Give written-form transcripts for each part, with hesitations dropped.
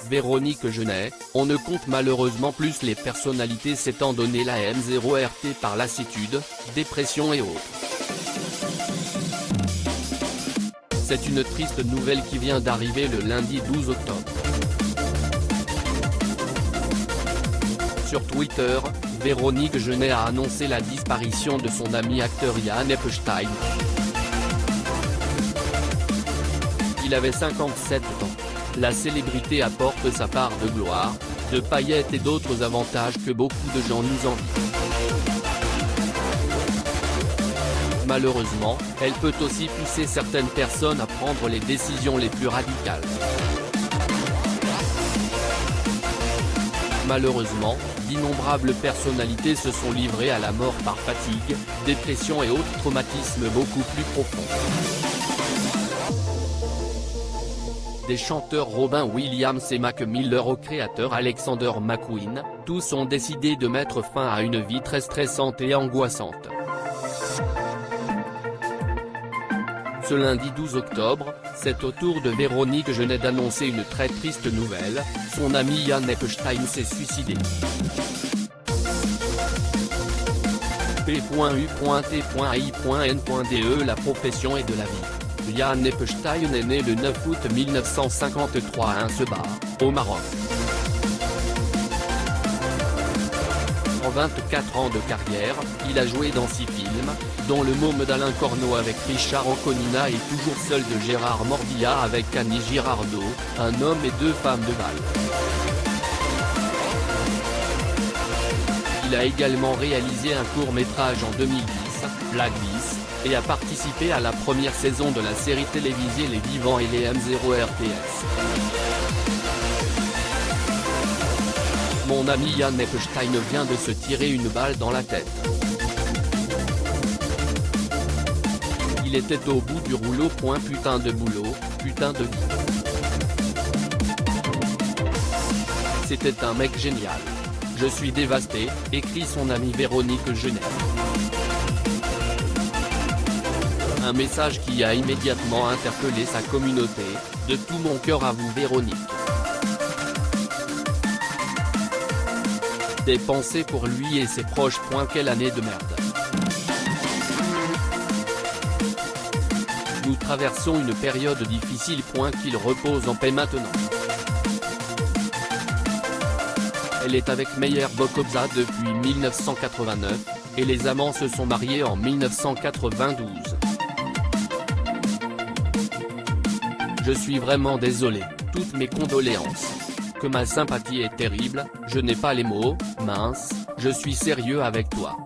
Véronique Jeunet, on ne compte malheureusement plus les personnalités s'étant donné la M0RT par lassitude, dépression et autres. C'est une triste nouvelle qui vient d'arriver le lundi 12 octobre. Sur Twitter, Véronique Jeunet a annoncé la disparition de son ami acteur Yann Epstein. Il avait 57 ans. La célébrité apporte sa part de gloire, de paillettes et d'autres avantages que beaucoup de gens nous envient. Malheureusement, elle peut aussi pousser certaines personnes à prendre les décisions les plus radicales. Malheureusement, d'innombrables personnalités se sont livrées à la mort par fatigue, dépression et autres traumatismes beaucoup plus profonds. Des chanteurs Robin Williams et Mac Miller au créateur Alexander McQueen, tous ont décidé de mettre fin à une vie très stressante et angoissante. Ce lundi 12 octobre, c'est au tour de Véronique Jeunet d'annoncer une très triste nouvelle, son ami Yann Epstein s'est suicidé. P.U.T.I.N.D.E. La profession est de la vie. Yann Epstein est né le 9 août 1953 à Ansebach, au Maroc. En 24 ans de carrière, il a joué dans 6 films, dont Le Môme d'Alain Corneau avec Richard Anconina et Toujours seul de Gérard Morbillat avec Annie Girardot, Un homme et deux femmes de balle. Il a également réalisé un court-métrage en 2010, Blacklist, et a participé à la première saison de la série télévisée Les Vivants et les M0RTS. Mon ami Yann Epstein vient de se tirer une balle dans la tête. Il était au bout du rouleau. Putain de boulot, putain de vie. C'était un mec génial. Je suis dévasté, écrit son amie Véronique Jeunet. Un message qui a immédiatement interpellé sa communauté, de tout mon cœur à vous Véronique. Des pensées pour lui et ses proches. Quelle année de merde. Nous traversons une période difficile. Qu'il repose en paix maintenant. Elle est avec Meyer Bokobza depuis 1989, et les amants se sont mariés en 1992. Je suis vraiment désolé, toutes mes condoléances. Que ma sympathie est terrible, je n'ai pas les mots, mince, je suis sérieux avec toi.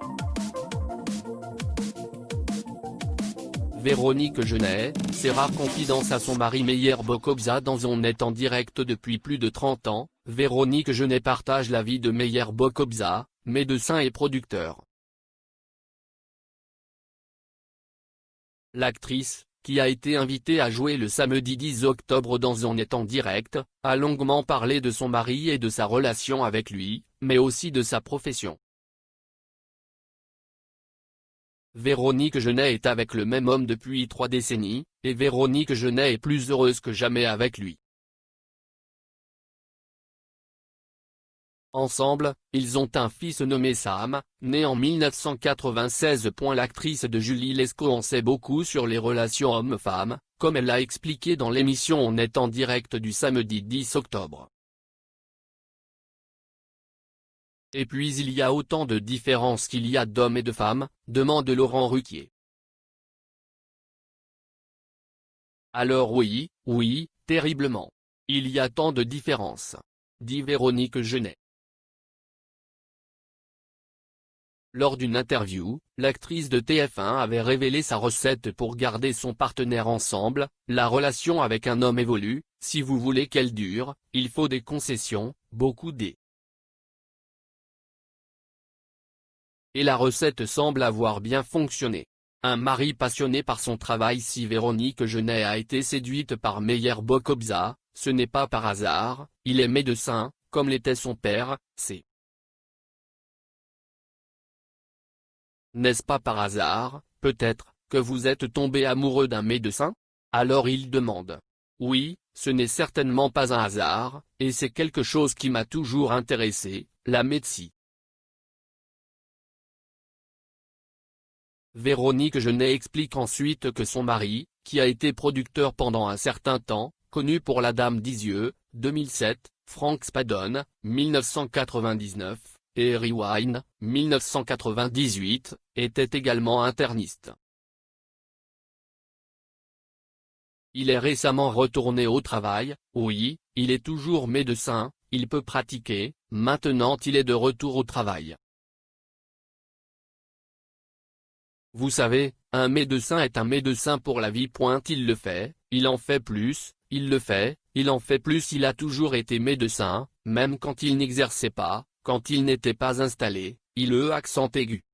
Véronique Jeunet, ses rares confidences à son mari Meyer Bokobza dans On est en direct depuis plus de 30 ans, Véronique Jeunet partage la vie de Meyer Bokobza, médecin et producteur. L'actrice, qui a été invitée à jouer le samedi 10 octobre dans On est en direct, a longuement parlé de son mari et de sa relation avec lui, mais aussi de sa profession. Véronique Jeunet est avec le même homme depuis 3 décennies, et Véronique Jeunet est plus heureuse que jamais avec lui. Ensemble, ils ont un fils nommé Sam, né en 1996. L'actrice de Julie Lescaut en sait beaucoup sur les relations hommes-femmes, comme elle l'a expliqué dans l'émission On est en direct du samedi 10 octobre. Et puis il y a autant de différences qu'il y a d'hommes et de femmes, demande Laurent Ruquier. Alors oui, terriblement. Il y a tant de différences. Dit Véronique Jeunet. Lors d'une interview, l'actrice de TF1 avait révélé sa recette pour garder son partenaire ensemble. La relation avec un homme évolue, si vous voulez qu'elle dure, il faut des concessions, beaucoup Et la recette semble avoir bien fonctionné. Un mari passionné par son travail. Si Véronique Jeunet a été séduite par Meyer Bokobza, ce n'est pas par hasard, il est médecin, comme l'était son père, c'est. N'est-ce pas par hasard, peut-être, que vous êtes tombé amoureux d'un médecin? Alors il demande. Oui, ce n'est certainement pas un hasard, et c'est quelque chose qui m'a toujours intéressé, la médecine. Véronique Genet explique ensuite que son mari, qui a été producteur pendant un certain temps, connu pour La Dame d'Isieux, 2007, Frank Spadone, 1999, et Rewind, 1998, était également interniste. Il est récemment retourné au travail, oui, il est toujours médecin, il peut pratiquer, maintenant il est de retour au travail. Vous savez, un médecin est un médecin pour la vie. Il le fait, il en fait plus, il le fait, il en fait plus. Il a toujours été médecin, même quand il n'exerçait pas, quand il n'était pas installé, accent aigu.